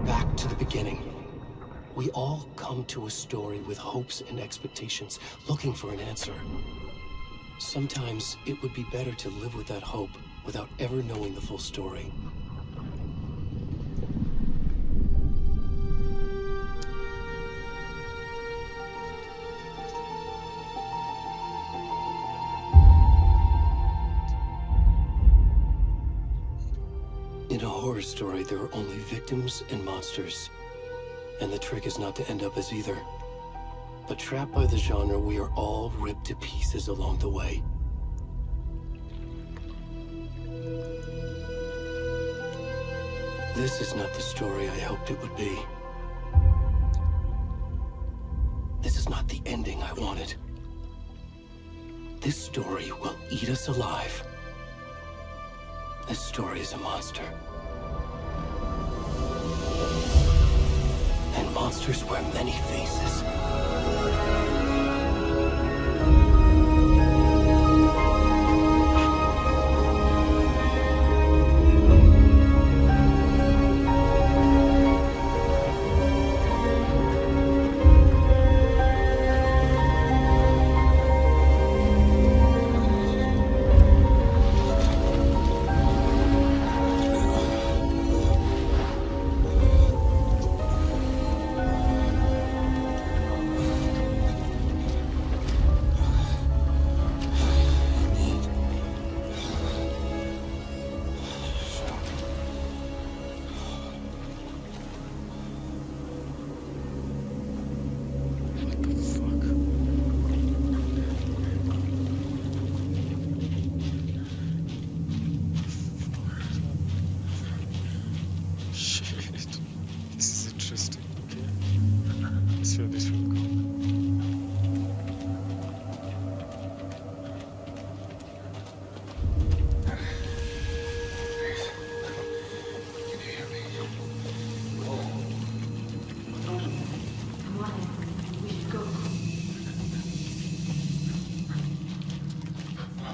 Back to the beginning. We all come to a story with hopes and expectations, looking for an answer. Sometimes it would be better to live with that hope without ever knowing the full story. In a horror story, there are only victims and monsters. And the trick is not to end up as either. But trapped by the genre, we are all ripped to pieces along the way. This is not the story I hoped it would be. This is not the ending I wanted. This story will eat us alive. This story is a monster. And monsters wear many faces.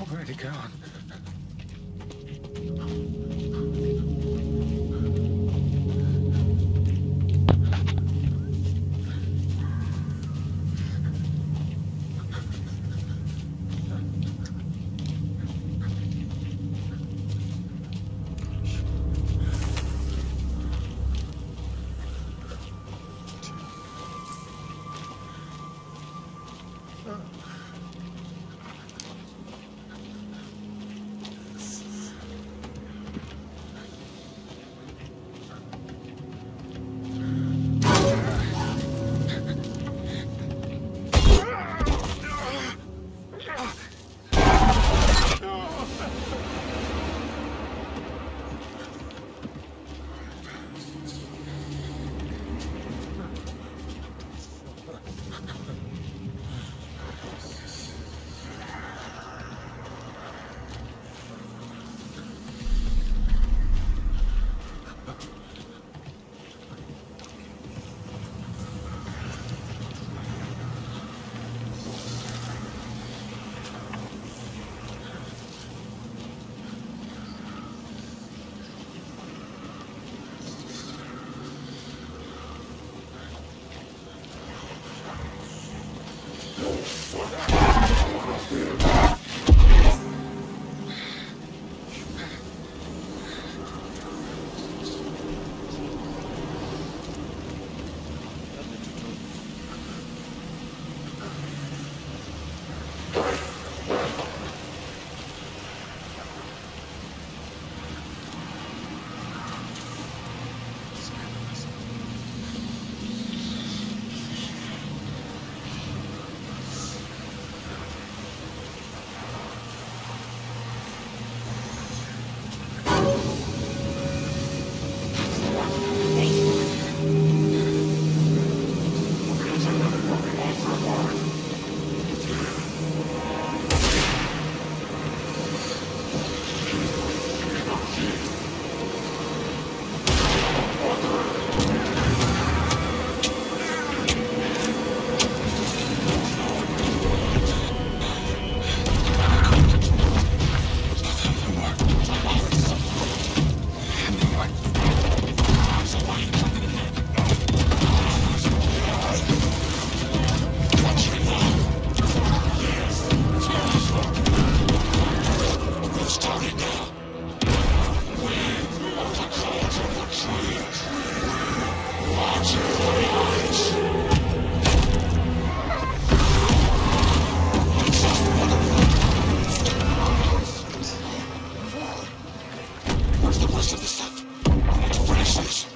Where'd he go? Where's the rest of the stuff? I need to finish this.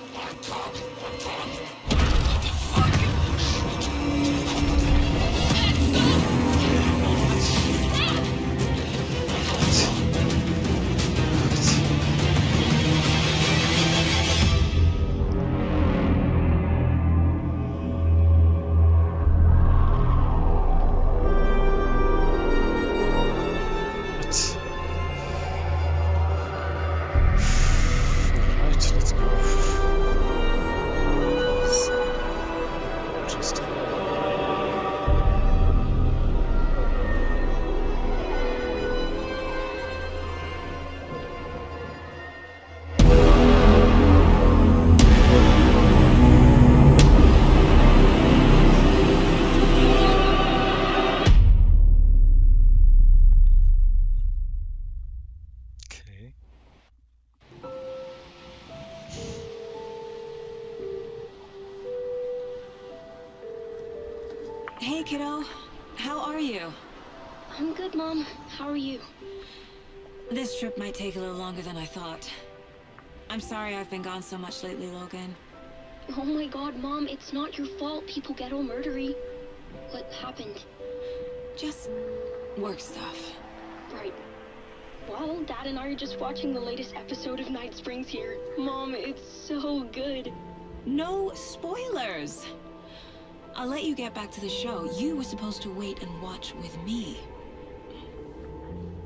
Hey, kiddo. How are you? I'm good, Mom. How are you? This trip might take a little longer than I thought. I'm sorry I've been gone so much lately, Logan. Oh my god, Mom, it's not your fault people get all murdery. What happened? Just work stuff. Right. Well, Dad and I are just watching the latest episode of Night Springs here. Mom, it's so good. No spoilers! I'll let you get back to the show. You were supposed to wait and watch with me.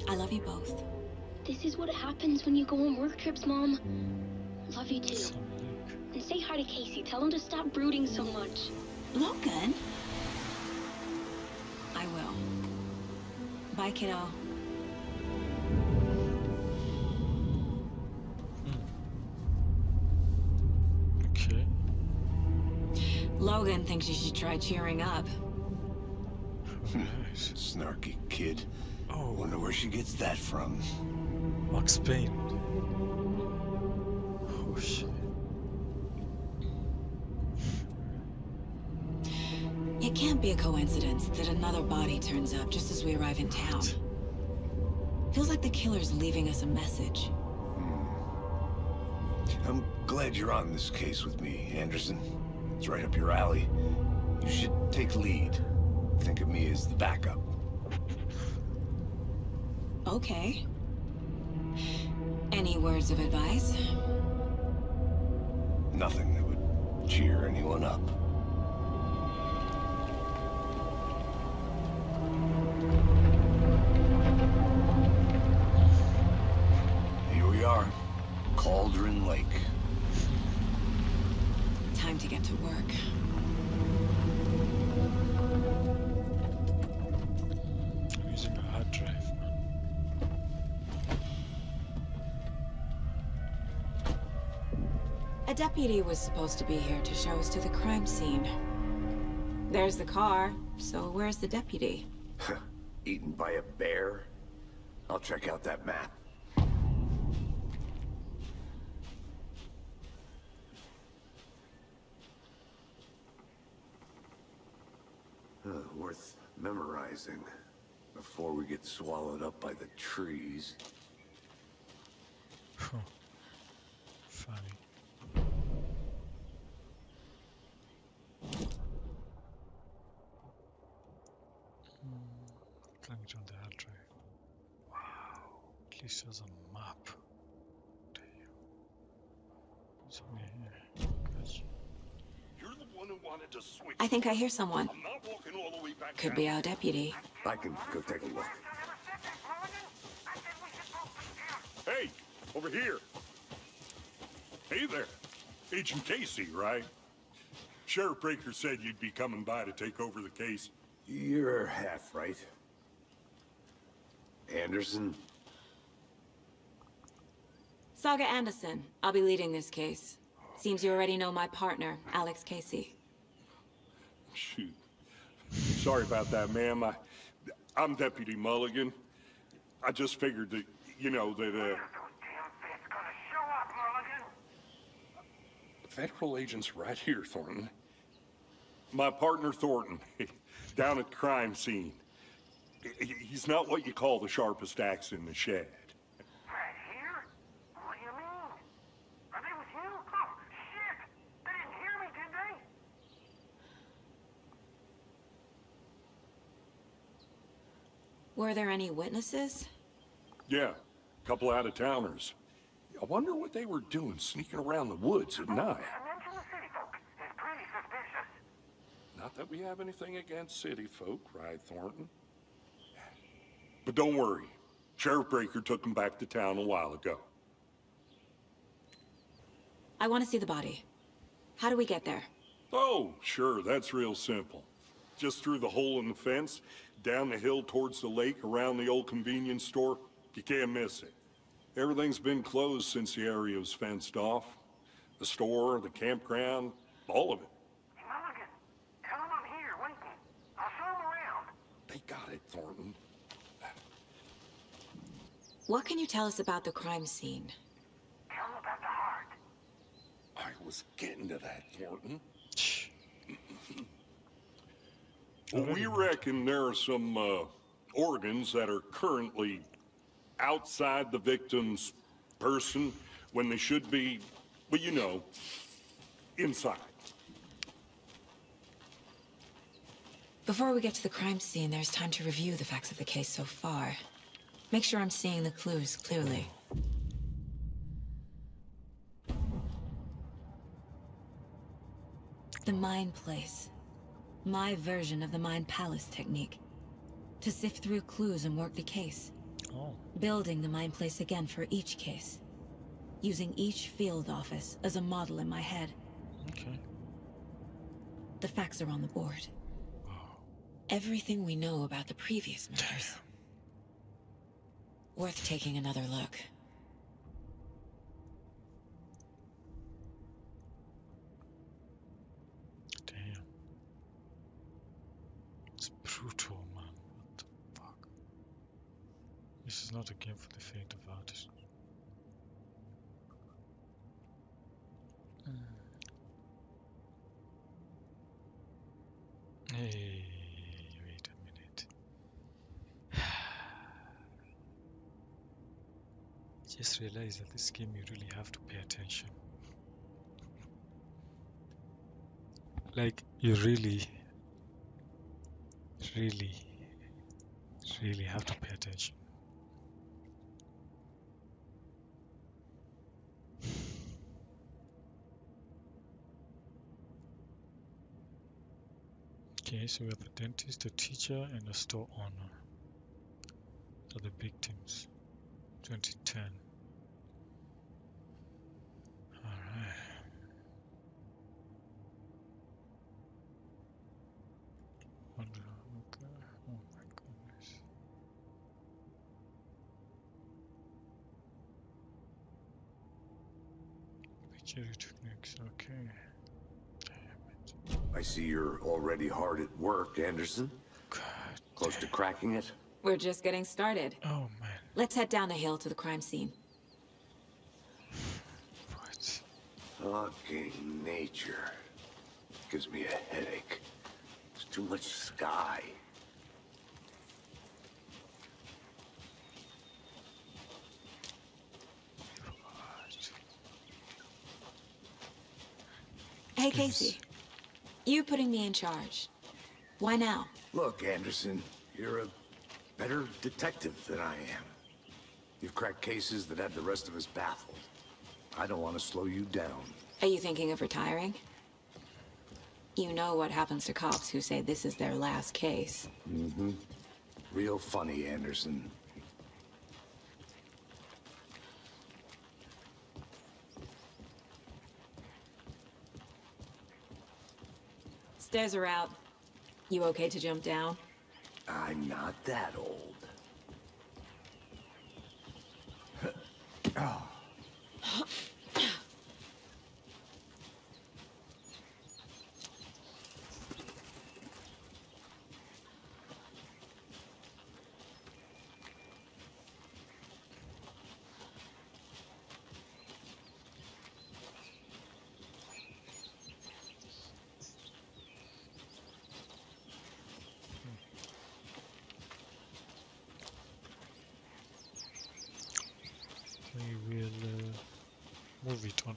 I love you both. This is what happens when you go on work trips, Mom. Love you too. And say hi to Casey. Tell him to stop brooding so much. Logan? I will. Bye, kiddo. Okay. Logan thinks you should try cheering up. Nice. Snarky kid. Oh, Wonder where she gets that from. Max Payne. Oh shit. It can't be a coincidence that another body turns up just as we arrive in town. Feels like the killer's leaving us a message. I'm glad you're on this case with me, Anderson. It's right up your alley. You should take lead. Think of me as the backup. Okay. Any words of advice? Nothing that would cheer anyone up. Here we are. Cauldron Lake. Time to get to work. I'm using a hard drive. A deputy was supposed to be here to show us to the crime scene. There's the car, so where's the deputy? Eaten by a bear? I'll check out that map. Worth memorizing before we get swallowed up by the trees. Huh. Funny. Climbing on the hard drive. Wow. At least there's a map. Damn. It's only here. Guys. You're the one who wanted to switch. I think I hear someone. I'm not walking all the way back Could down. be our deputy. I can go take a look. Hey, over here. Hey there. Agent Casey, right? Sheriff Breaker said you'd be coming by to take over the case. You're half right. Anderson? Saga Anderson. I'll be leading this case. Seems you already know my partner, Alex Casey. Shoot. Sorry about that, ma'am. I'm Deputy Mulligan. I just figured that, you know, that, Federal agents right here, Thornton. My partner Thornton, down at the crime scene. He's not what you call the sharpest axe in the shed. Right here? What do you mean? Are they with you? Oh, shit! They didn't hear me, did they? Were there any witnesses? Yeah, a couple out-of-towners. I wonder what they were doing sneaking around the woods at night. Mention the city folk. It's pretty suspicious. Not that we have anything against city folk, right, Thornton? But don't worry. Sheriff Breaker took them back to town a while ago. I want to see the body. How do we get there? Oh, sure, that's real simple. Just through the hole in the fence, down the hill towards the lake, around the old convenience store. You can't miss it. Everything's been closed since the area was fenced off. The store, the campground, all of it. Mulligan, tell them I'm here, waiting. I'll show them around. They got it, Thornton. What can you tell us about the crime scene? Tell them about the heart. I was getting to that, Thornton. Shh. Well, we reckon there are some organs that are currently outside the victim's person when they should be, well, you know, inside. Before we get to the crime scene, there's time to review the facts of the case so far. Make sure I'm seeing the clues clearly. The Mind Place. My version of the Mind Palace technique. To sift through clues and work the case. Oh, Building the Mind Place again for each case. Using each field office as a model in my head. okay. The facts are on the board. Everything we know about the previous murders. Worth taking another look. Damn. It's brutal, man. What the fuck? This is not a game for the faint of heart. Hey, wait a minute. Just realize that this game you really have to pay attention. Like you really have to pay attention. Okay, so we have a dentist, a teacher, and a store owner. So the victims. 2010. Alright. Wonder, okay. Oh my goodness. Picture techniques, okay. Damn it. I see you're already hard at work, Anderson. God. Close to cracking it? We're just getting started. Oh man. Let's head down the hill to the crime scene. What? Fucking nature. Gives me a headache. There's too much sky. Hey, Casey. You putting me in charge. Why now? Look, Anderson, you're a better detective than I am. You've cracked cases that had the rest of us baffled. I don't want to slow you down. Are you thinking of retiring? You know what happens to cops who say this is their last case. Mm-hmm. Real funny, Anderson. Stairs are out. You okay to jump down? I'm not that old. Oh.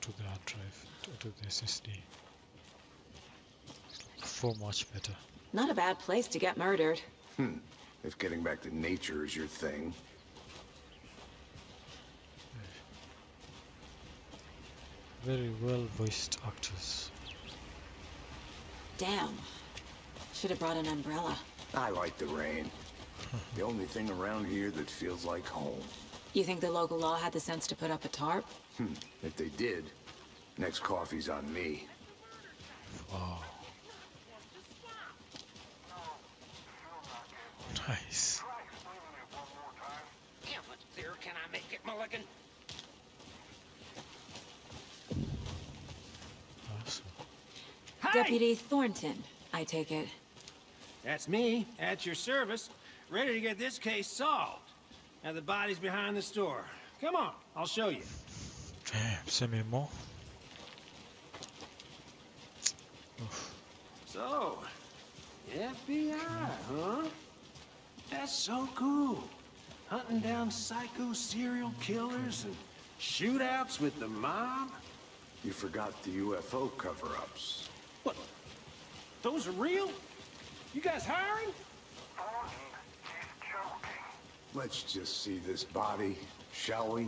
to the hard drive, to the SSD. It's like so much better. Not a bad place to get murdered. If getting back to nature is your thing. Very well voiced actors. Damn. Should have brought an umbrella. I like the rain. The only thing around here that feels like home. You think the local law had the sense to put up a tarp? If they did, next coffee's on me. Wow. Nice. Damn it, there, can I make it, Mulligan? Awesome. Deputy Thornton, I take it. That's me, at your service, ready to get this case solved. Now the body's behind the store. Come on, I'll show you. Damn, send me more. Oof. So, FBI, huh? That's so cool. Hunting down psycho serial killers and shootouts with the mob. You forgot the UFO cover-ups. What? Those are real? You guys hiring? Thornton, he's joking. Let's just see this body, shall we?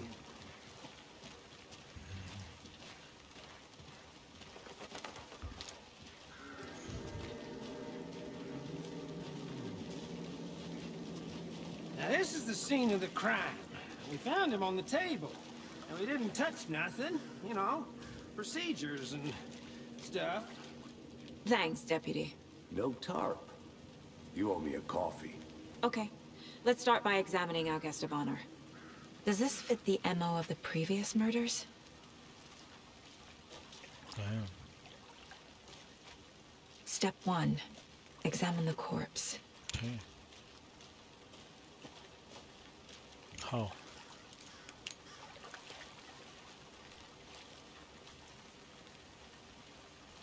Now this is the scene of the crime. We found him on the table. And we didn't touch nothing, you know, procedures and stuff. Thanks, Deputy. No tarp. You owe me a coffee. Okay. Let's start by examining our guest of honor. Does this fit the MO of the previous murders? Damn. Step 1. Examine the corpse. Okay. How?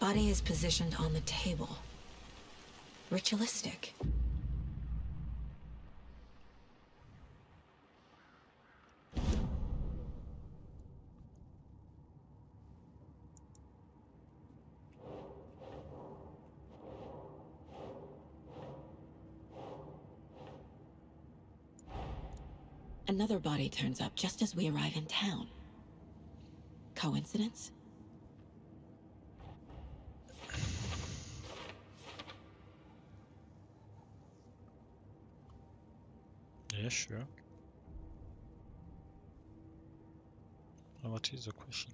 Body is positioned on the table. Ritualistic. Another body turns up just as we arrive in town. Coincidence? Yeah, sure. Now what is the question?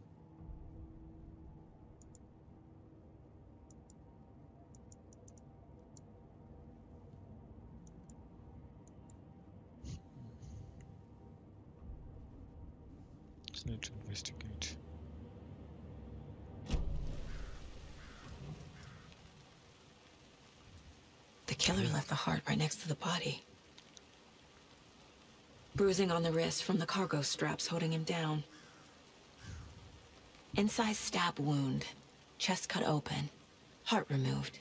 Just need to investigate. The killer left the heart right next to the body. Bruising on the wrist from the cargo straps holding him down. Incised stab wound. Chest cut open. Heart removed.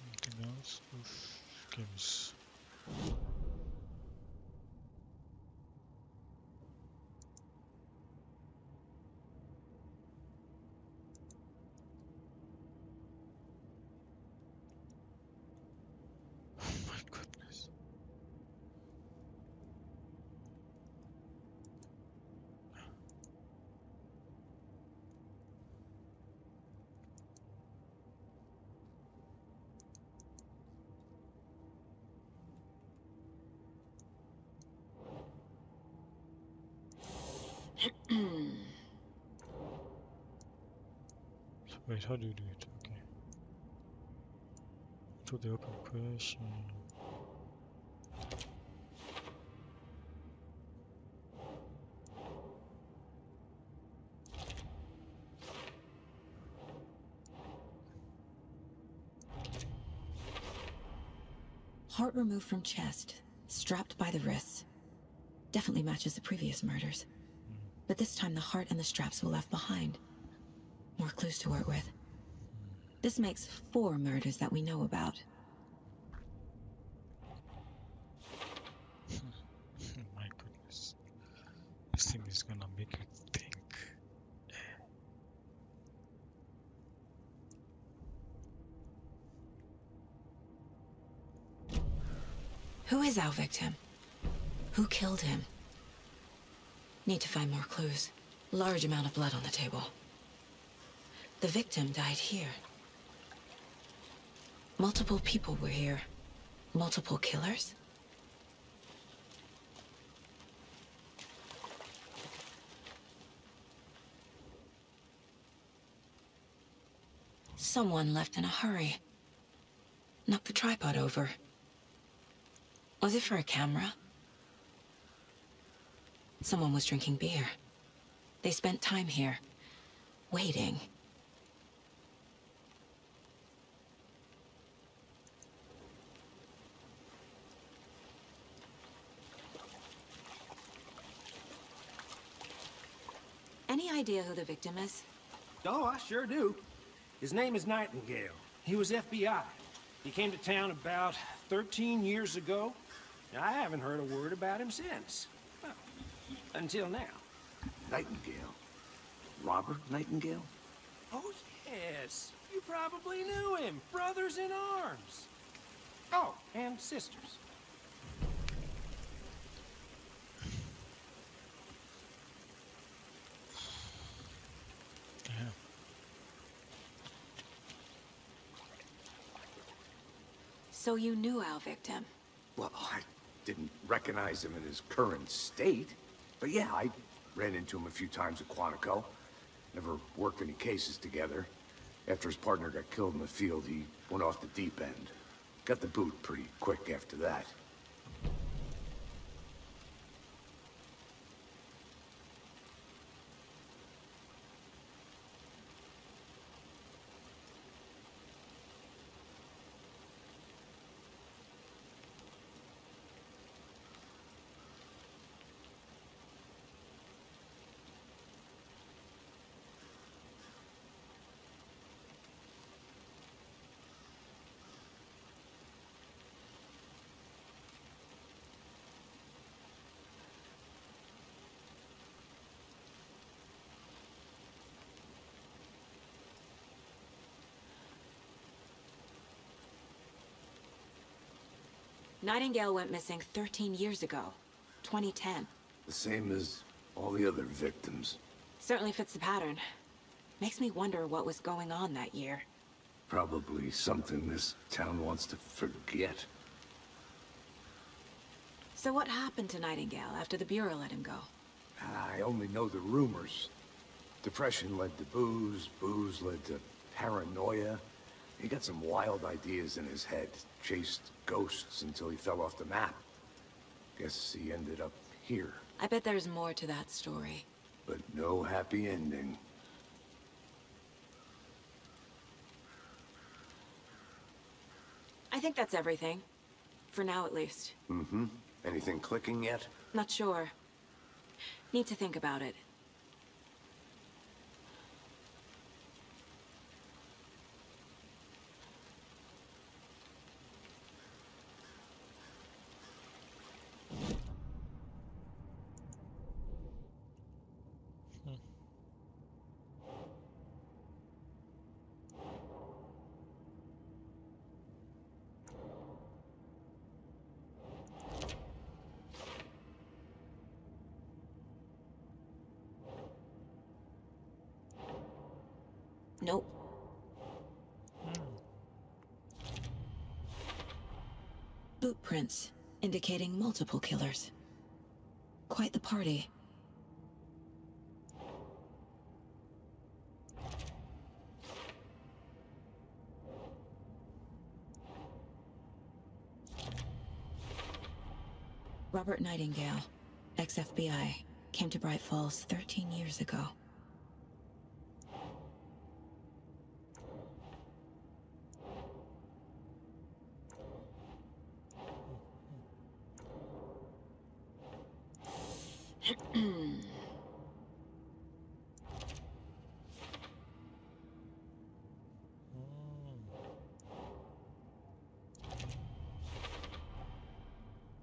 Anything else? Oof, games. Oh my goodness. So wait, how do you do it? Okay. To the open question. Heart removed from chest. Strapped by the wrists. Definitely matches the previous murders. But this time the heart and the straps were left behind. More clues to work with. This makes 4 murders that we know about. something is gonna make you think. Who is our victim? Who killed him? Need to find more clues. Large amount of blood on the table. The victim died here. Multiple people were here. Multiple killers? Someone left in a hurry. Knocked the tripod over. Was it for a camera? Someone was drinking beer. They spent time here, waiting. Any idea who the victim is? Oh, I sure do. His name is Nightingale. He was FBI. He came to town about 13 years ago. I haven't heard a word about him since. Well, until now. Nightingale? Robert Nightingale? Oh, yes. You probably knew him. Brothers in arms. Oh, and sisters. Yeah. So you knew our victim? Well, I didn't recognize him in his current state. But yeah, I ran into him a few times at Quantico. Never worked any cases together. After his partner got killed in the field, he went off the deep end. Got the boot pretty quick after that. Nightingale went missing 13 years ago. 2010. The same as all the other victims. Certainly fits the pattern. Makes me wonder what was going on that year. Probably something this town wants to forget. So what happened to Nightingale after the Bureau let him go? I only know the rumors. Depression led to booze, booze led to paranoia. He got some wild ideas in his head, chased ghosts until he fell off the map. Guess he ended up here. I bet there's more to that story. But no happy ending. I think that's everything. For now, at least. Mm-hmm. Anything clicking yet? Not sure. Need to think about it. Nope. Boot prints, indicating multiple killers. Quite the party. Robert Nightingale, ex-FBI, came to Bright Falls 13 years ago.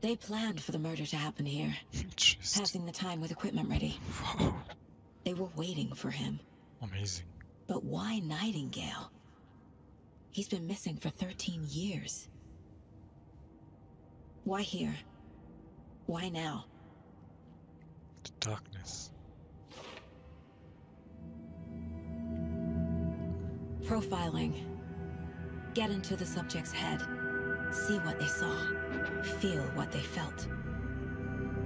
They They planned for the murder to happen here, Interesting. passing the time with equipment ready. Wow. They were waiting for him. Amazing. But why Nightingale? He's been missing for 13 years. Why here? Why now? The darkness. Profiling. Get into the subject's head. See what they saw. Feel what they felt.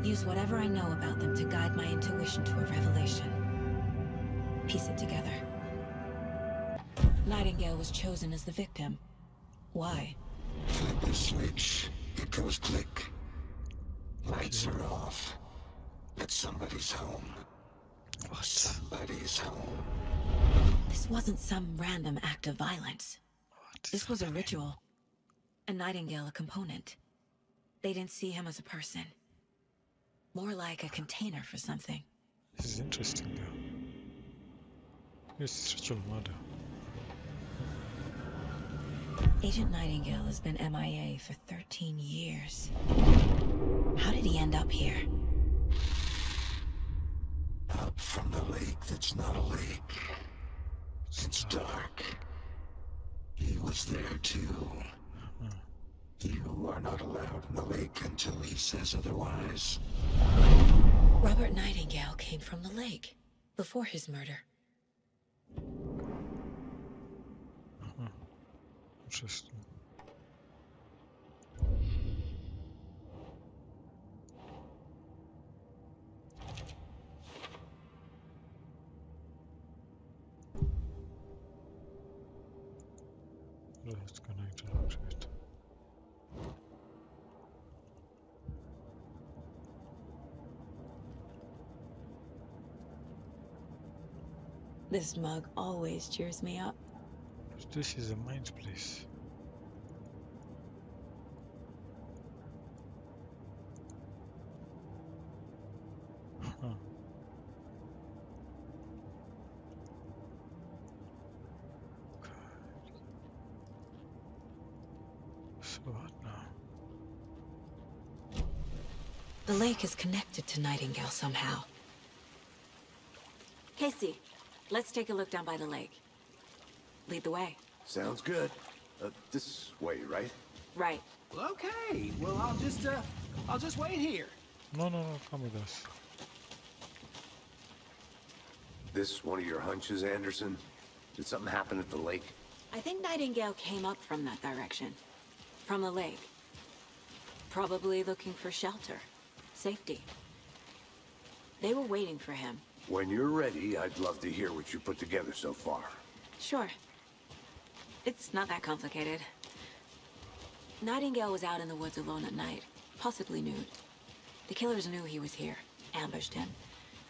Use whatever I know about them to guide my intuition to a revelation. Piece it together. Nightingale was chosen as the victim. Why? Flip the switch. It goes click. Lights are off. But somebody's home. What? Somebody's home. This wasn't some random act of violence. What is This was a happening? ritual. And Nightingale a component. They didn't see him as a person. More like a container for something. This is interesting though. It's ritual murder. Agent Nightingale has been MIA for 13 years. How did he end up here? Up from the lake that's not a lake. It's dark. He was there too. You are not allowed in the lake until he says otherwise. Robert Nightingale came from the lake before his murder. Interesting. Let's connect to it. This mug always cheers me up. This is a mind place. Huh. So what now? The lake is connected to Nightingale somehow. Casey, let's take a look down by the lake. Lead the way. Sounds good. This way, right? Right. Well, okay. Well, I'll just wait here. No, come with us. This one of your hunches, Anderson? Did something happen at the lake? I think Nightingale came up from that direction. From the lake. Probably looking for shelter. Safety. They were waiting for him. When you're ready, I'd love to hear what you put together so far. Sure. It's not that complicated. Nightingale was out in the woods alone at night, possibly nude. The killers knew he was here, ambushed him,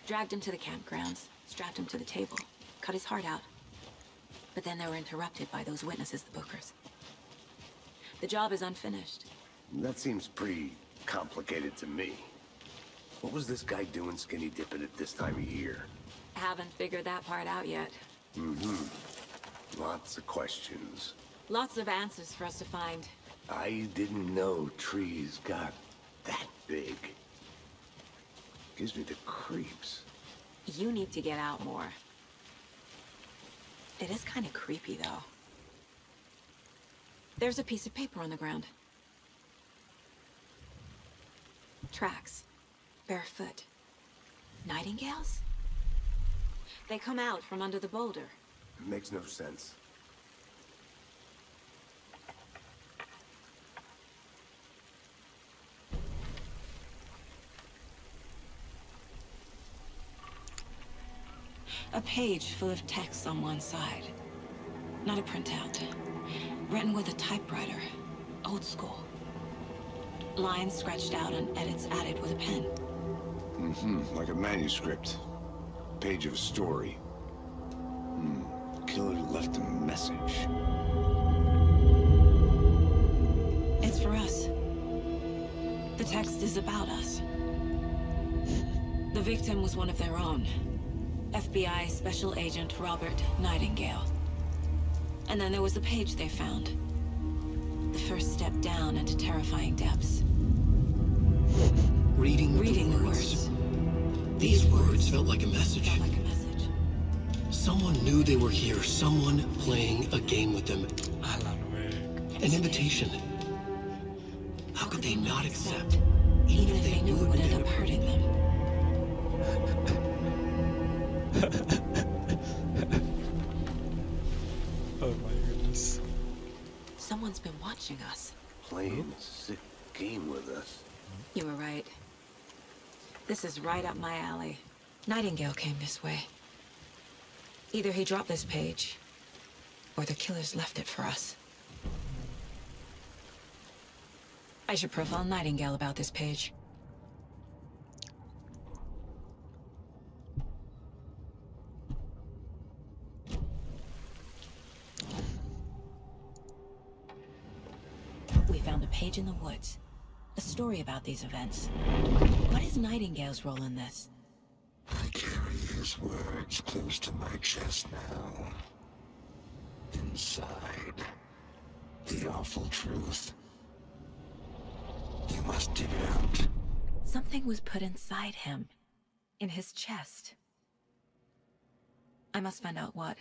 dragged him to the campgrounds, strapped him to the table, cut his heart out. But then they were interrupted by those witnesses, the Bookers. The job is unfinished. That seems pretty complicated to me. What was this guy doing skinny dipping at this time of year? Haven't figured that part out yet. Lots of questions. Lots of answers for us to find. I didn't know trees got that big. Gives me the creeps. You need to get out more. It is kind of creepy, though. There's a piece of paper on the ground. Tracks. Barefoot. Nightingales? They come out from under the boulder. It makes no sense. A page full of text on one side. Not a printout. Written with a typewriter. Old school. Lines scratched out and edits added with a pen. Like a manuscript. Page of a story. Killer left a message. It's for us. The text is about us. The victim was one of their own. FBI Special Agent Robert Nightingale. And then there was the page they found. The first step down into terrifying depths. Reading the words. These words felt like a message. Felt like a message. Someone knew they were here. Someone playing a game with them. Alan Wake. An invitation. How could they not accept? Even if they knew it would end up hurting them. Oh my goodness. Someone's been watching us. Playing a sick game with us. You were right. This is right up my alley. Nightingale came this way. Either he dropped this page, or the killers left it for us. I should profile Nightingale about this page. We found a page in the woods. A story about these events. What is Nightingale's role in this? I carry his words close to my chest now. Inside, the awful truth. You must dig it out. Something was put inside him. In his chest. I must find out what.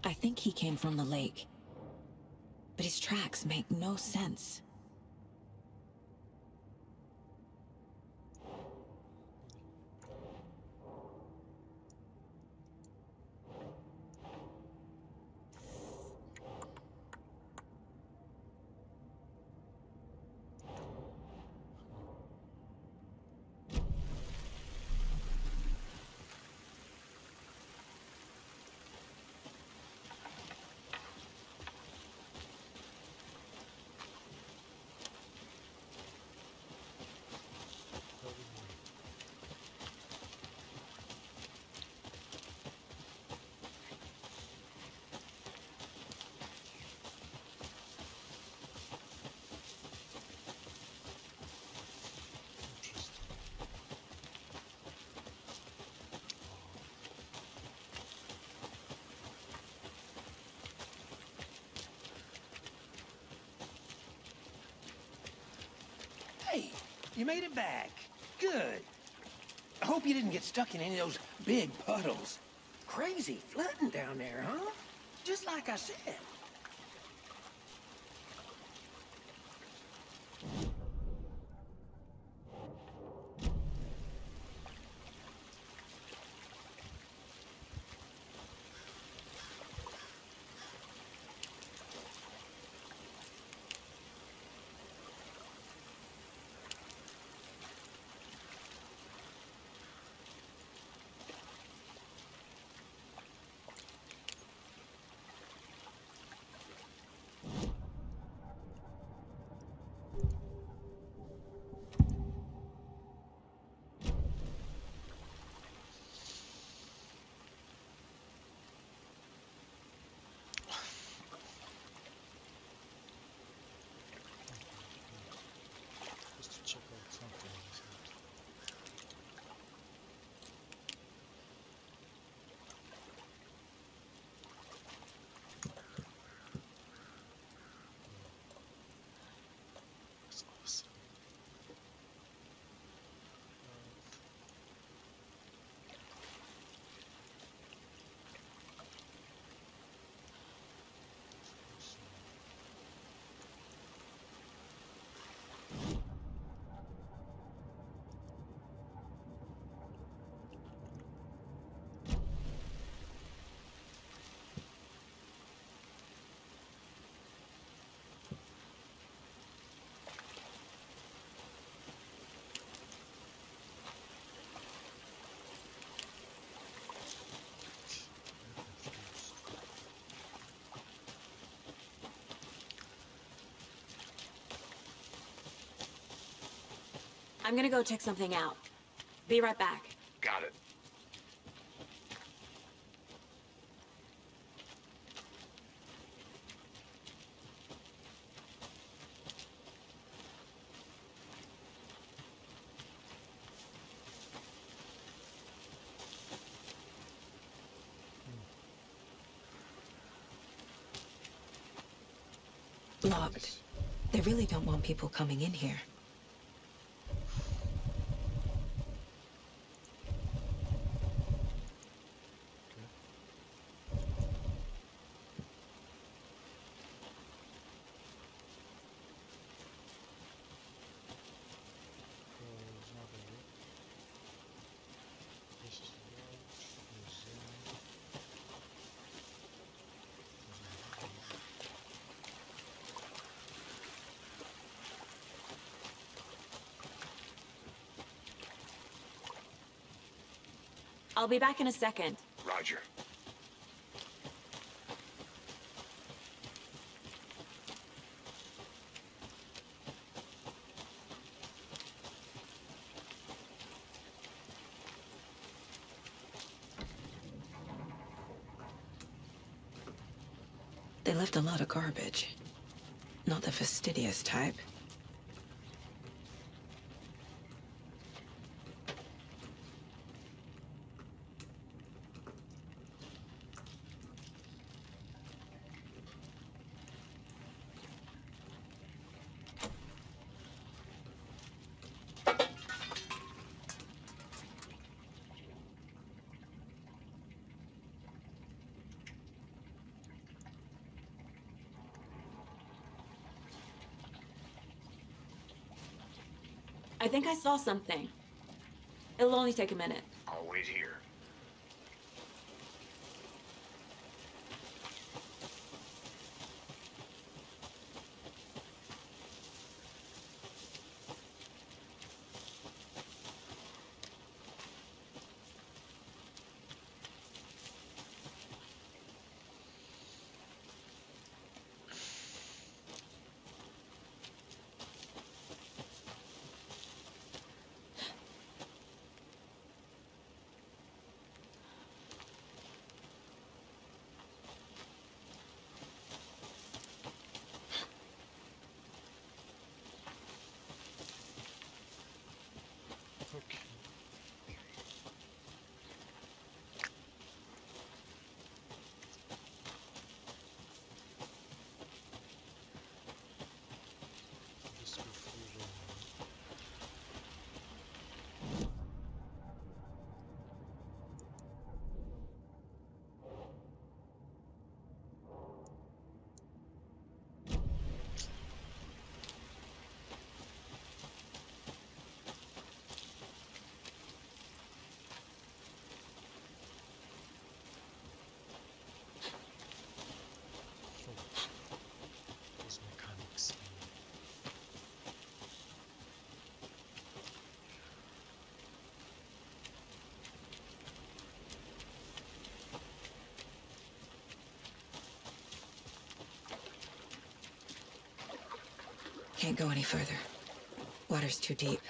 I think he came from the lake. But his tracks make no sense. Hey, you made it back. Good. I hope you didn't get stuck in any of those big puddles. Crazy flooding down there, huh? Just like I said. Just to check out something in his head. That's awesome. I'm gonna go check something out. Be right back. Got it. locked. They really don't want people coming in here. I'll be back in a second. Roger. They left a lot of garbage. Not the fastidious type. I think I saw something. It'll only take a minute. I'll wait here. Okay. Just go through the... Those mechanics. Can't go any further. Water's too deep.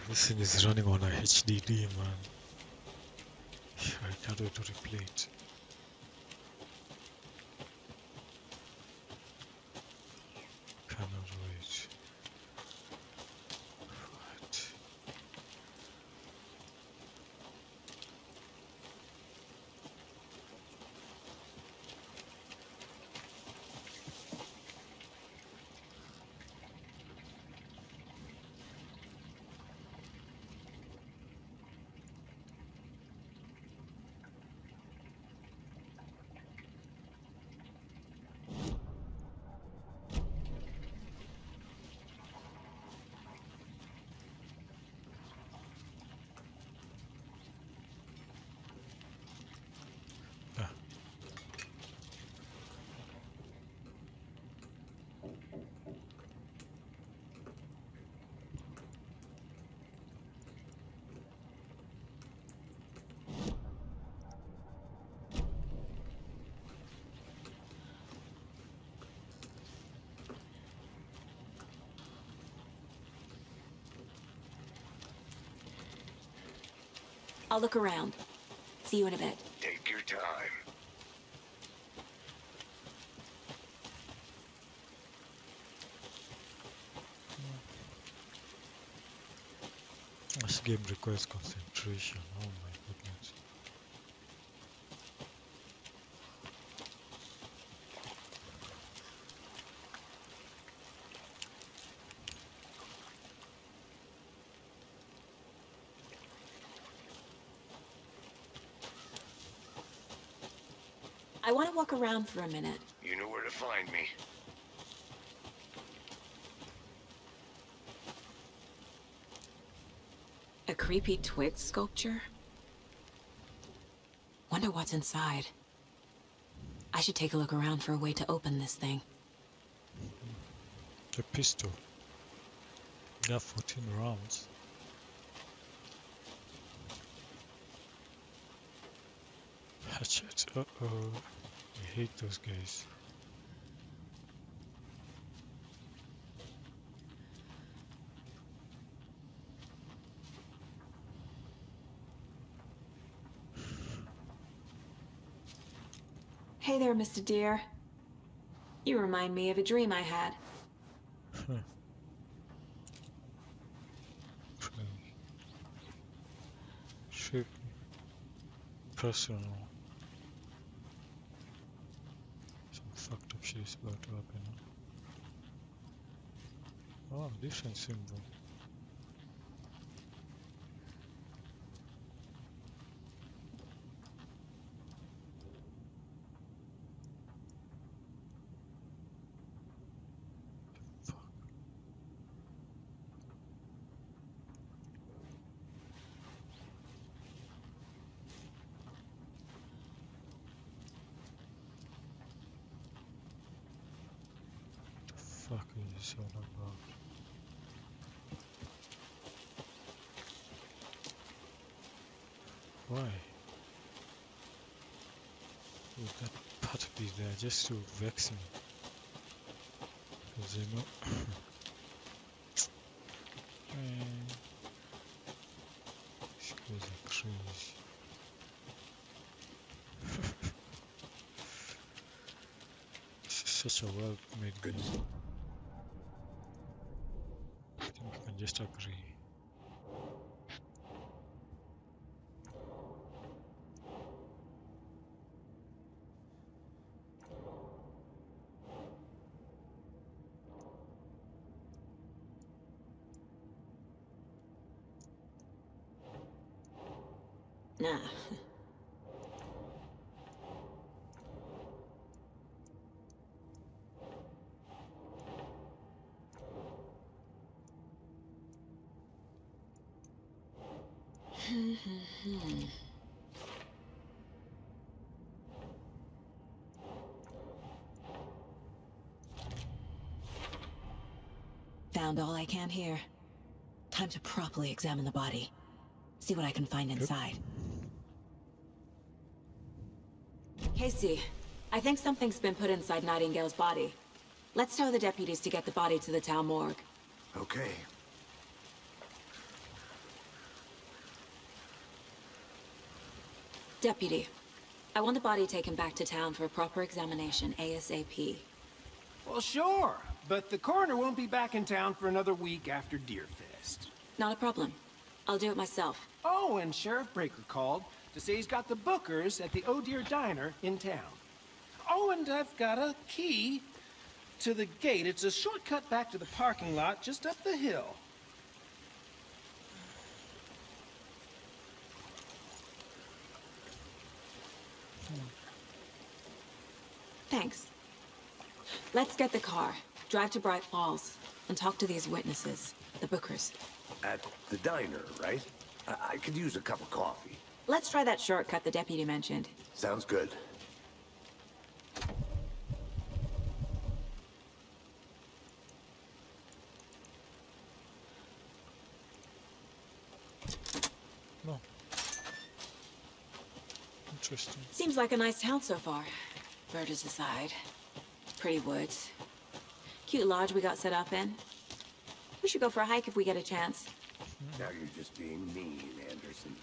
This thing is running on a HDD, man. I can't wait to replay it. Cannot wait. Right. I'll look around. See you in a bit. Take your time. This game requires concentration. Oh my goodness. I want to walk around for a minute. You know where to find me. A creepy twig sculpture? Wonder what's inside. I should take a look around for a way to open this thing. A pistol. Got 14 rounds. Hatchet. Uh-oh. I hate those guys. Hey there, Mr. Deer. You remind me of a dream I had. Shape. Personal. Some fucked up shit is about to happen. Oh, different symbol. What the fuck is this all about? Why? Would that part be there just to vex me? Because you know. Man, these guys are crazy. This is such a well made game. I think we can just agree. Nah. Found all I can here. Time to properly examine the body. See what I can find inside. Casey, I think something's been put inside Nightingale's body. Let's tell the deputies to get the body to the town morgue. Okay. Deputy, I want the body taken back to town for a proper examination ASAP. Well, sure, but the coroner won't be back in town for another week after Deerfest. Not a problem. I'll do it myself. Oh, and Sheriff Breaker called to say he's got the Bookers at the Oh Deer Diner in town. Oh, and I've got a key to the gate. It's a shortcut back to the parking lot just up the hill. Thanks. Let's get the car, drive to Bright Falls, and talk to these witnesses, the Bookers. At the diner, right? I could use a cup of coffee. Let's try that shortcut the deputy mentioned. Sounds good. No. Interesting. Seems like a nice town so far. Murders aside. Pretty woods. Cute lodge we got set up in. We should go for a hike if we get a chance. Now you're just being mean, Anderson.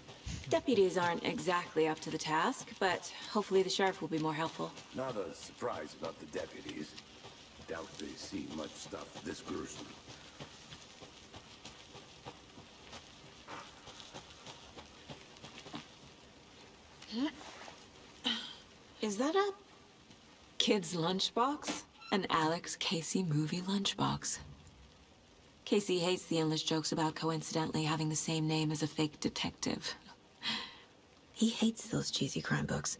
Deputies aren't exactly up to the task, but hopefully the sheriff will be more helpful. Not a surprise about the deputies. Doubt they see much stuff this gruesome. Is that a kid's lunchbox? An Alex Casey movie lunchbox. Casey hates the endless jokes about coincidentally having the same name as a fake detective. He hates those cheesy crime books,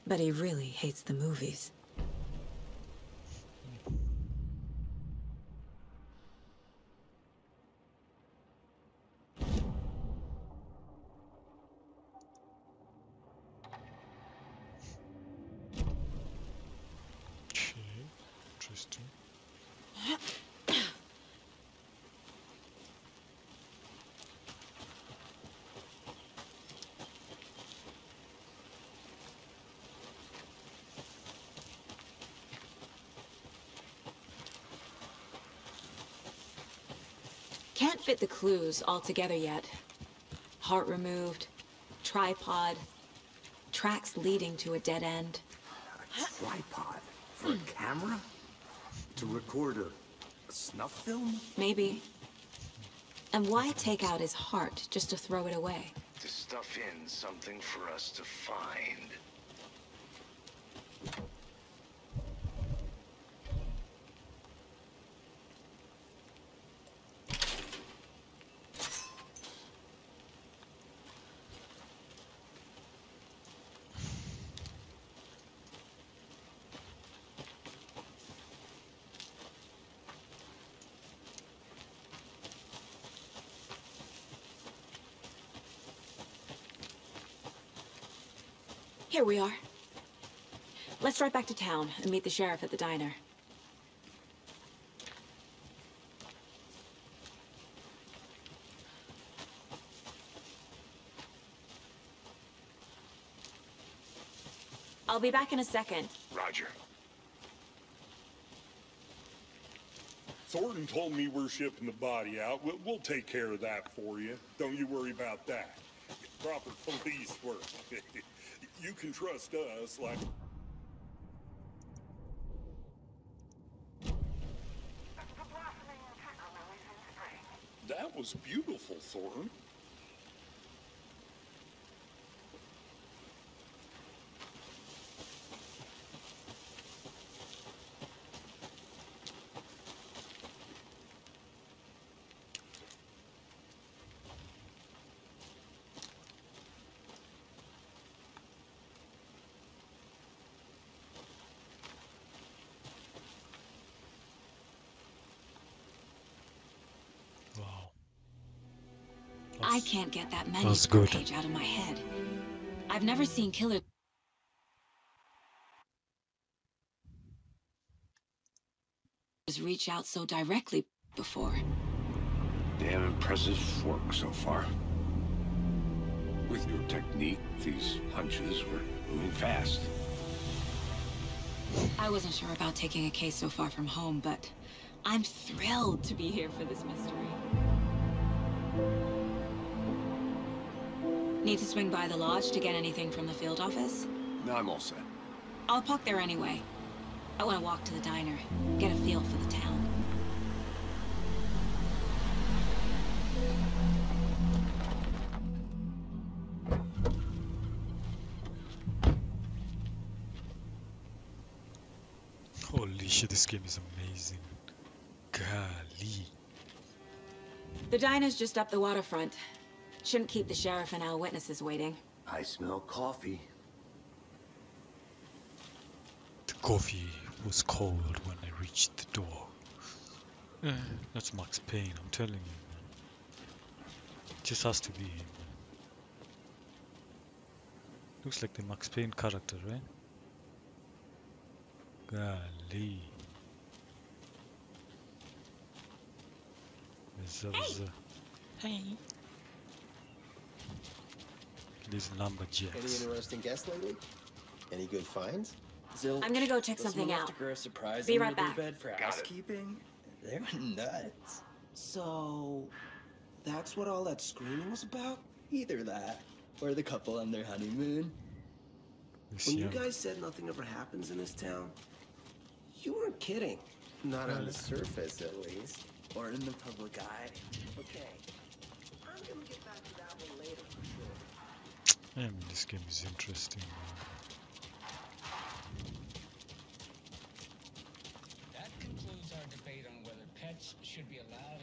but he really hates the movies. Interesting. Can't fit the clues all together yet. Heart removed, tripod, tracks leading to a dead end. A tripod? For a camera? To record a snuff film? Maybe. And why take out his heart just to throw it away? To stuff in something for us to find. Here we are. Let's drive back to town and meet the sheriff at the diner. I'll be back in a second. Roger. Thornton told me we're shipping the body out. We'll take care of that for you. Don't you worry about that. Proper police work. You can trust us like... That was beautiful, Thornton. I can't get that menu good. page out of my head. I've never seen killers reach out so directly before. Damn impressive work so far. With your technique, these hunches were moving fast. I wasn't sure about taking a case so far from home, but I'm thrilled to be here for this mystery. Need to swing by the lodge to get anything from the field office? No, I'm all set. I'll park there anyway. I want to walk to the diner, get a feel for the town. Holy shit, this game is amazing. Golly. The diner's just up the waterfront. Shouldn't keep the sheriff and our witnesses waiting. I smell coffee. The coffee was cold when I reached the door. That's Max Payne, I'm telling you, man. It just has to be him, man. Looks like the Max Payne character, right? Golly. Hey. These lumberjacks. Any interesting guests lately? Any good finds? Zil, I'm gonna go check something out. Be right back. Bed for housekeeping? They're nuts. So, that's what all that screaming was about? Either that, or the couple on their honeymoon. When you guys said nothing ever happens in this town, you weren't kidding. Not on the surface, at least. Or in the public eye. Okay. I'm gonna get back to that one later for sure. I mean, this game is interesting. That concludes our debate on whether pets should be allowed.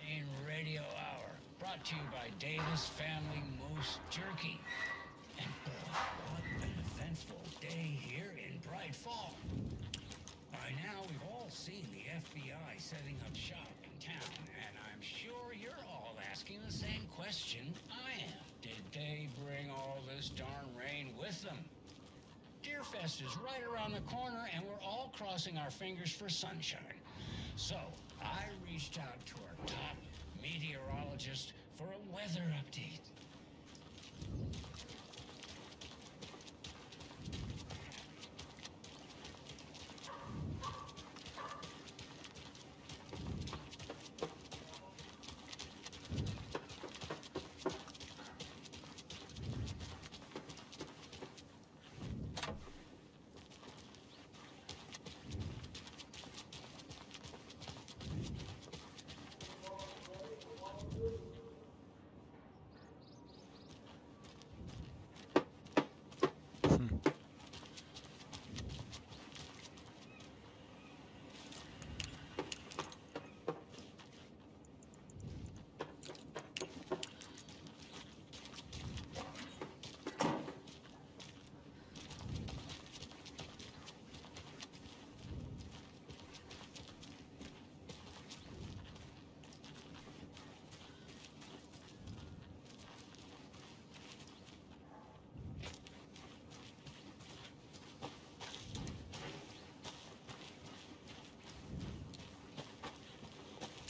In Radio Hour, brought to you by Davis Family Moose Jerky. And boy, what an eventful day here in Bright Fall. By now, we've all seen the FBI setting up shop in town, and I'm sure you're all asking the same question I am. Did they bring all this darn rain with them? Deerfest is right around the corner, and we're all crossing our fingers for sunshine. So, I reached out to our top meteorologist for a weather update.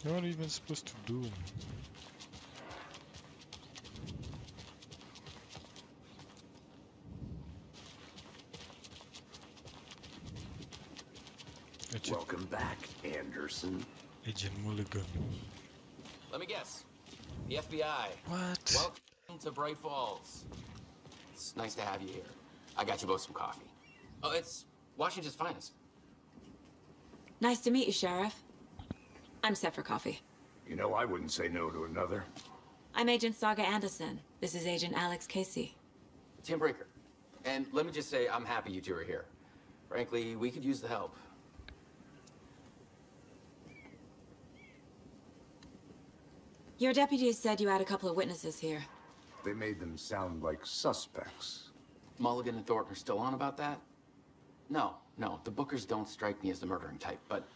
You're not even supposed to do. Welcome back, Anderson. Agent Mulligan. Let me guess. The FBI. What? Welcome to Bright Falls. It's nice to have you here. I got you both some coffee. Oh, it's Washington's finest. Nice to meet you, Sheriff. I'm set for coffee. You know, I wouldn't say no to another. I'm Agent Saga Anderson. This is Agent Alex Casey. Tim Brinker. And let me just say, I'm happy you two are here. Frankly, we could use the help. Your deputies said you had a couple of witnesses here. They made them sound like suspects. Mulligan and Thornton are still on about that? No, the Bookers don't strike me as the murdering type, but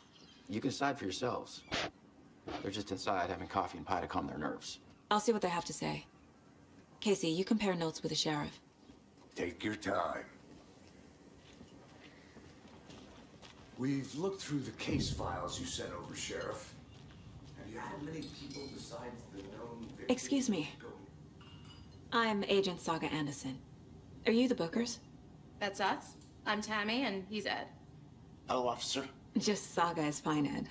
you can decide for yourselves. They're just inside having coffee and pie to calm their nerves. I'll see what they have to say. Casey, you compare notes with the sheriff. Take your time. We've looked through the case files you sent over, Sheriff. Have you had many people besides the known victims? Excuse me. I'm Agent Saga Anderson. Are you the Bookers? That's us. I'm Tammy, and he's Ed. Hello, officer. Just Saga is fine, Ed.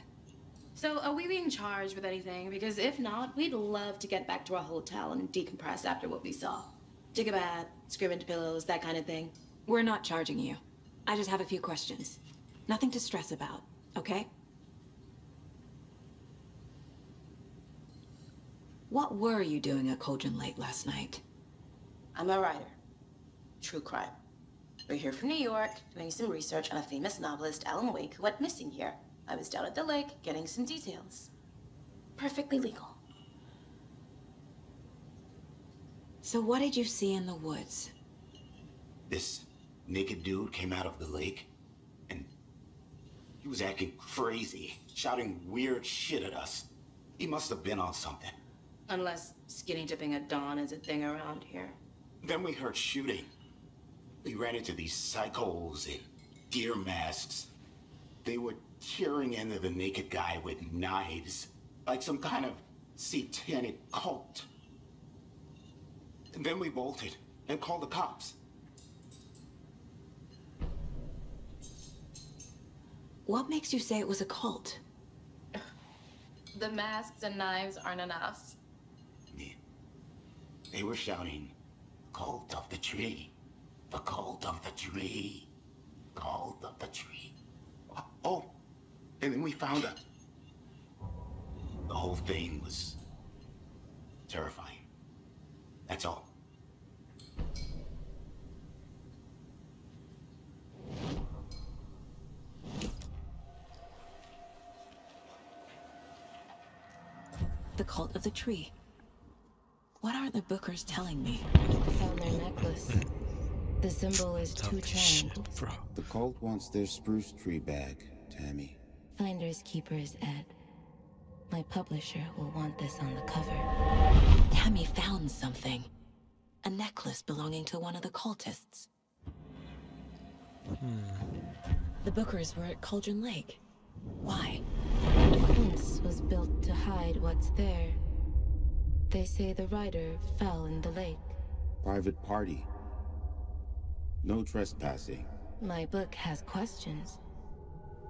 So, are we being charged with anything? Because if not, we'd love to get back to our hotel and decompress after what we saw. Take a bath, scream into pillows, that kind of thing. We're not charging you. I just have a few questions. Nothing to stress about, okay? What were you doing at Cauldron Lake last night? I'm a writer. True crime. We're here from New York, doing some research on a famous novelist, Alan Wake, who went missing here. I was down at the lake, getting some details. Perfectly legal. So what did you see in the woods? This naked dude came out of the lake, and he was acting crazy, shouting weird shit at us. He must have been on something. Unless skinny dipping at dawn is a thing around here. Then we heard shooting. We ran into these psychos in deer masks. They were tearing into the naked guy with knives, like some kind of satanic cult. And then we bolted and called the cops. What makes you say it was a cult? The masks and knives aren't enough. They were shouting, "Cult of the tree, the cult of the tree, cult of the tree." Oh, and then we found The whole thing was terrifying. That's all. The cult of the tree. What are the Bookers telling me? I found their necklace. The symbol is two triangles. The cult wants their spruce tree back, Tammy. Finders keepers, Ed. My publisher will want this on the cover. Tammy found something. A necklace belonging to one of the cultists. The Bookers were at Cauldron Lake. Why? The fence was built to hide what's there. They say the rider fell in the lake. Private party. No trespassing. My book has questions.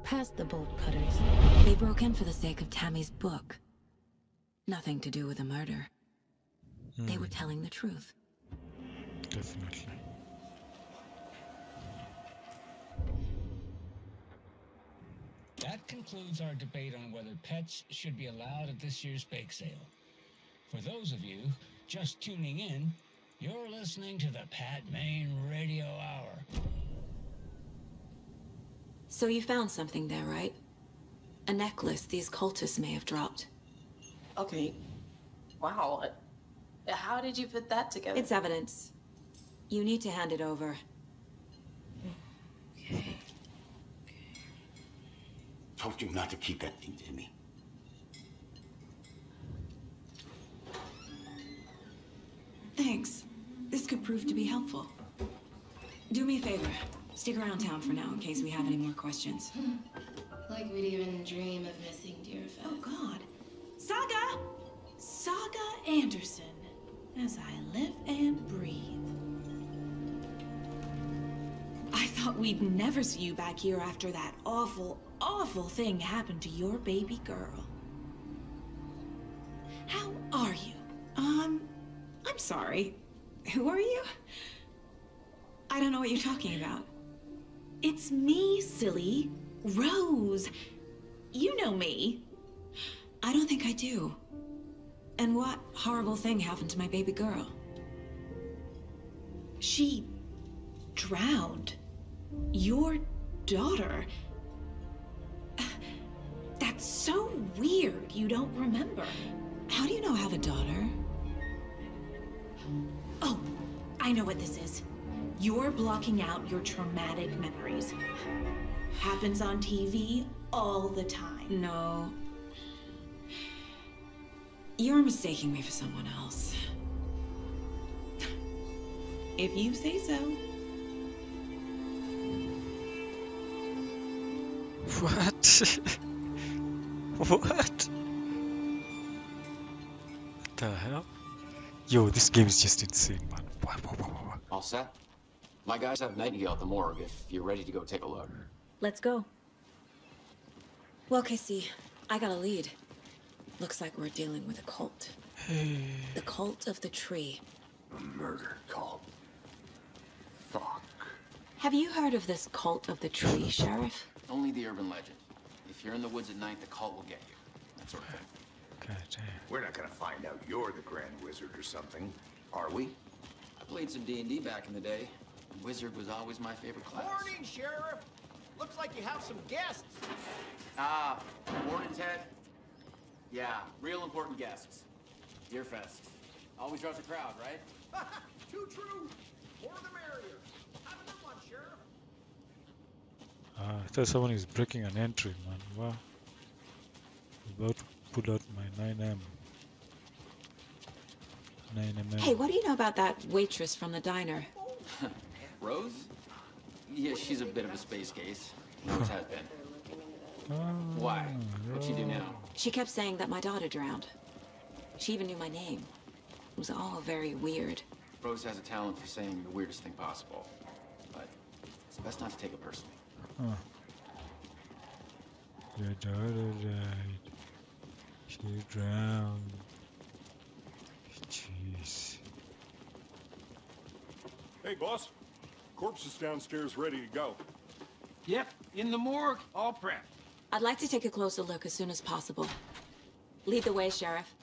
Past the bolt cutters. They broke in for the sake of Tammy's book. Nothing to do with the murder. They were telling the truth. Definitely. That concludes our debate on whether pets should be allowed at this year's bake sale. For those of you just tuning in, you're listening to the Pat Maine Radio Hour. So you found something there, right? A necklace these cultists may have dropped. Okay. Wow. How did you put that together? It's evidence. You need to hand it over. Told you not to keep that thing to me. Thanks. This could prove to be helpful. Do me a favor. Stick around town for now in case we have any more questions. Like we'd even dream of missing Deerfest. Oh, God. Saga! Saga Anderson. As I live and breathe. I thought we'd never see you back here after that awful, awful thing happened to your baby girl. How are you? I'm sorry. Who are you? I don't know what you're talking about. It's me, silly. Rose. You know me. I don't think I do. And what horrible thing happened to my baby girl? She drowned. Your daughter. That's so weird you don't remember. How do you know I have a daughter? Oh, I know what this is. You're blocking out your traumatic memories. Happens on TV all the time. No. You're mistaking me for someone else. If you say so. What? What the hell? Yo, this game is just insane, man. What? All set? My guys have Nightingale at the morgue if you're ready to go take a look. Let's go. Well, Casey, I got a lead. Looks like we're dealing with a cult. The cult of the tree. A murder cult. Fuck. Have you heard of this cult of the tree, Sheriff? Only the urban legend. If you're in the woods at night, the cult will get you. That sort of thing. God damn. We're not gonna find out you're the Grand Wizard or something, are we? I played some D&D back in the day. Wizard was always my favorite class. Morning, Sheriff. Looks like you have some guests. Ah, morning, Ted. Yeah, real important guests. Deerfest. Always draws a crowd, right? Too true. More the merrier. Have a good one, Sheriff. I thought someone is breaking an entry, man. Wow. About to pull out my 9M. 9mm. Hey, what do you know about that waitress from the diner? Rose? Yeah, she's a bit of a space case. Always has been. Why? What'd she do now? She kept saying that my daughter drowned. She even knew my name. It was all very weird. Rose has a talent for saying the weirdest thing possible. But it's best not to take it personally. Huh. Your daughter died. She drowned. Jeez. Hey, boss. Corpse is downstairs ready to go. Yep, in the morgue, all prepped. I'd like to take a closer look as soon as possible. Lead the way, Sheriff.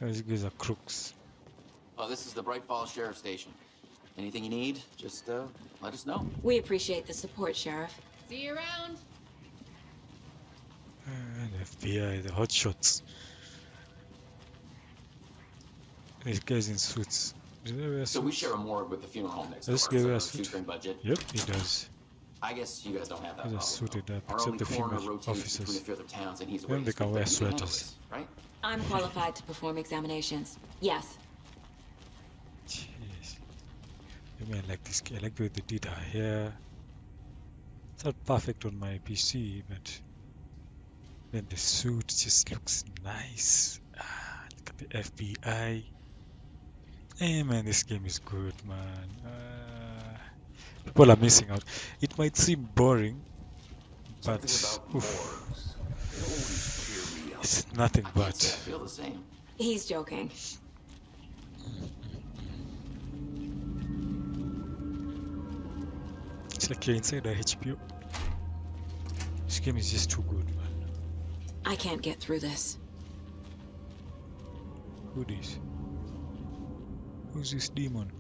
These guys are crooks. Oh, this is the Bright Falls Sheriff Station. Anything you need, just let us know. We appreciate the support, Sheriff. See you around. And FBI, the hotshots. These guys in suits. Do they wear So we suits? share a morgue with the funeral home next This door. guy It's wears a suit. shoestring budget. Yep, he does. I guess you guys don't have that He's problem. suited up, Our except only the coroner female rotates between a officers. few other towns, and he's away. Then they can wear You handle sweaters. this, right? I'm qualified to perform examinations. Yes. Jeez. I mean, I like this. I like the way they did her hair. It's not perfect on my PC, but then the suit just looks nice. Look at the FBI. Hey man, this game is good, man. People are missing out. It might seem boring, but oof, it's nothing I but. feel the same. He's joking. It's like you're inside a HBO. This game is just too good, man. I can't get through this. Who this? Who's this demon?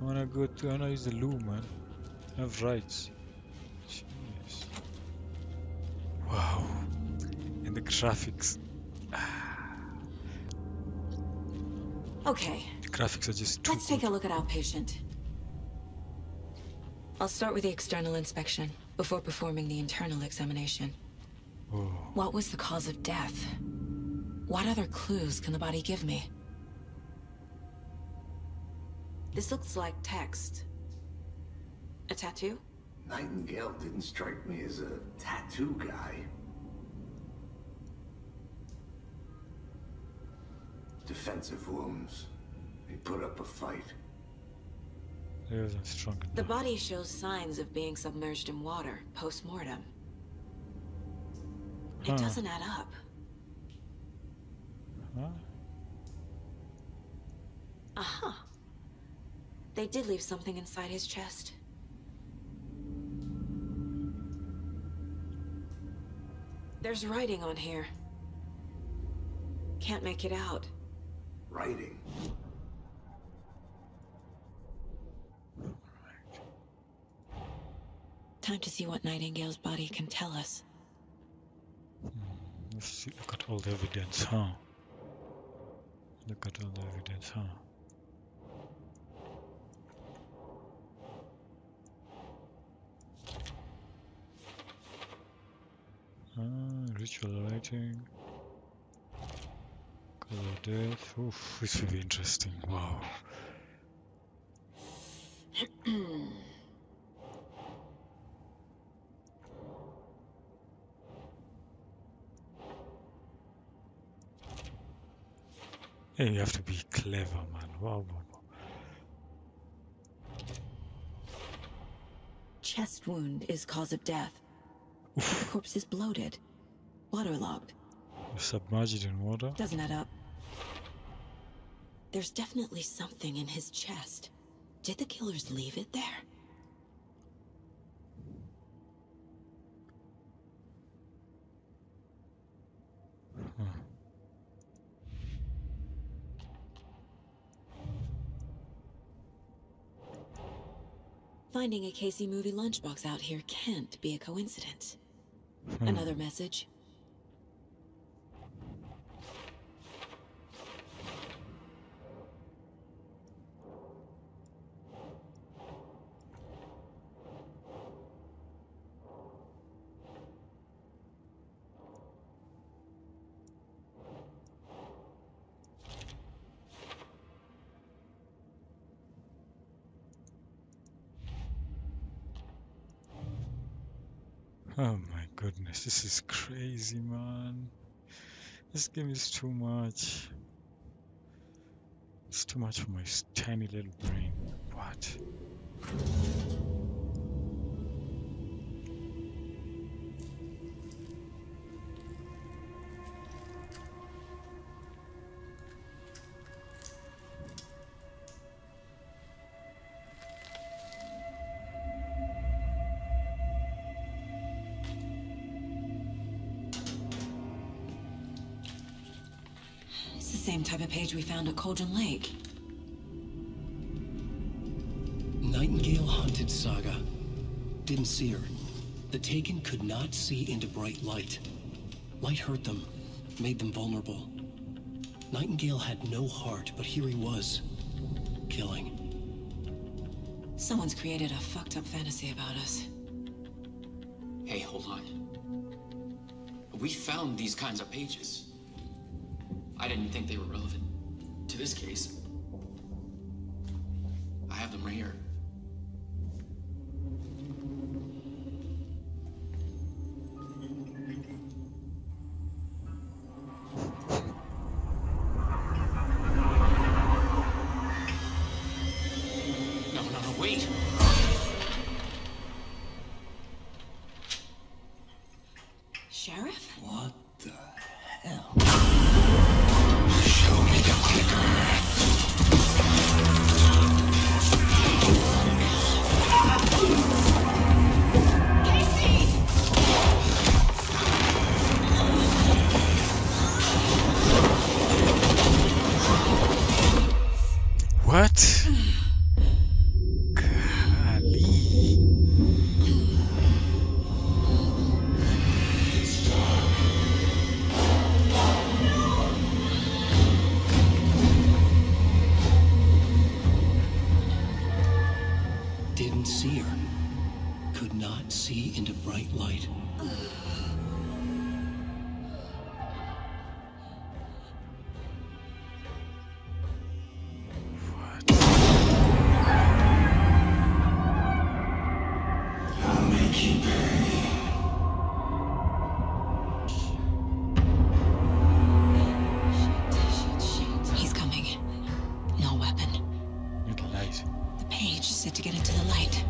I wanna use the loo, man. I have rights. Jeez. Wow. And the graphics. Okay, The graphics are just too let's take a look at our patient. I'll start with the external inspection before performing the internal examination. Oh. What was the cause of death? What other clues can the body give me? This looks like text. A tattoo? Nightingale didn't strike me as a tattoo guy. Defensive wounds. He put up a fight. He wasn't strong The enough. body shows signs of being submerged in water post-mortem. It Huh. doesn't add up. Huh? Aha. They did leave something inside his chest. There's writing on here. Can't make it out. Writing. Time to see what Nightingale's body can tell us. Let's see, look at all the evidence, huh? Look at all the evidence, huh? Ritual writing. Cause of death. Oof, this will be interesting. Wow. Hey, you have to be clever, man. Wow, wow, wow. Chest wound is cause of death. But the corpse is bloated, waterlogged. Submerged in water? Doesn't add up. There's definitely something in his chest. Did the killers leave it there? Finding a Casey movie lunchbox out here can't be a coincidence. Another message. Oh my goodness, this is crazy, man. This game is too much. It's too much for my tiny little brain. What? same type of page we found at Cauldron Lake. Nightingale hunted Saga. Didn't see her. The Taken could not see into bright light. Light hurt them, made them vulnerable. Nightingale had no heart, but here he was, killing. Someone's created a fucked up fantasy about us. Hey, hold on. We found these kinds of pages. I didn't think they were relevant to this case. I have them right here. No, wait! Sheriff? What the hell? Show me the clicker. What? Golly. Didn't see her. Could not see into bright light. I'll make you pay. He's coming. No weapon. Need light. The page said to get into the light.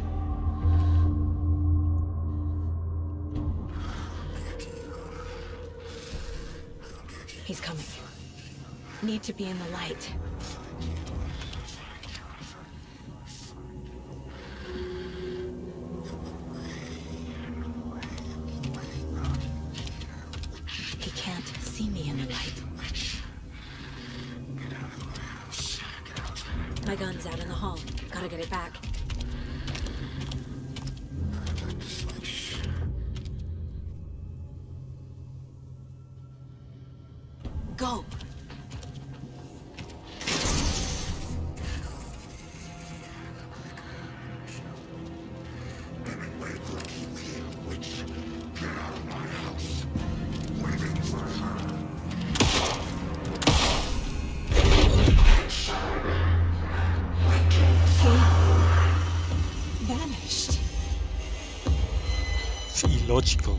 He's coming. Need to be in the light. He can't see me in the light. My gun's out in the hall. Gotta get it back. Go! It's illogical.